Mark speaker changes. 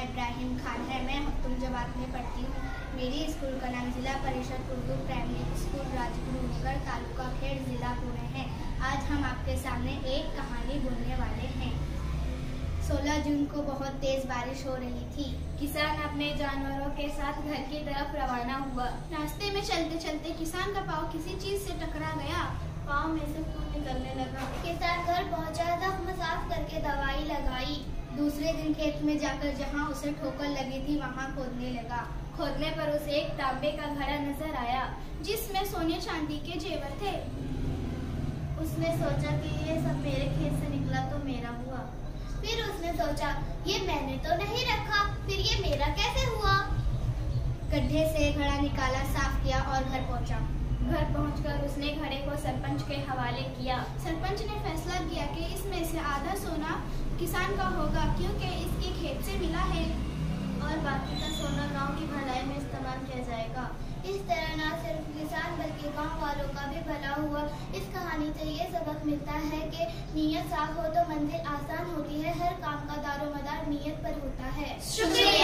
Speaker 1: इब्राहिम खान है। मैं तुम जमात में पढ़ती हूँ। मेरी स्कूल का नाम जिला परिषद उर्दू प्राइमरी स्कूल राजगुरु नगर तालुका खेड़ जिला पुणे है। आज हम आपके सामने एक कहानी बोलने वाले हैं। 16 जून को बहुत तेज बारिश हो रही थी।
Speaker 2: किसान अपने जानवरों के साथ घर की तरफ रवाना हुआ।
Speaker 1: रास्ते में चलते चलते किसान का पाँव किसी चीज से टकरा गया।
Speaker 2: पाँव में से खून निकलने लगा।
Speaker 1: किसान घर पहुंचा, जख्म साफ करके दवाई लगाई। दूसरे दिन खेत में जाकर जहां उसे ठोकर लगी थी वहां खोदने लगा।
Speaker 2: खोदने पर उसे एक तांबे का घड़ा नजर आया
Speaker 1: जिसमें सोने चांदी के जेवर थे।
Speaker 2: उसने सोचा कि ये सब मेरे खेत से निकला तो मेरा हुआ।
Speaker 1: फिर उसने सोचा ये मैंने तो नहीं रखा, फिर ये मेरा कैसे हुआ। गड्ढे से घड़ा निकाला, साफ किया और घर पहुंचा।
Speaker 2: घर पहुंचकर उसने घड़े को सरपंच के हवाले किया।
Speaker 1: सरपंच ने फैसला किया कि इसमें से आधा सोना किसान का होगा क्योंकि इसके खेत से मिला है
Speaker 2: और बाकी का सोना गांव की भलाई में इस्तेमाल किया जाएगा।
Speaker 1: इस तरह न सिर्फ किसान बल्कि गांव वालों का भी भला हुआ। इस कहानी से ये सबक मिलता है कि नीयत साफ हो तो मंजिल आसान होती है। हर काम का दारोमदार नीयत पर होता है। शुक्रिया।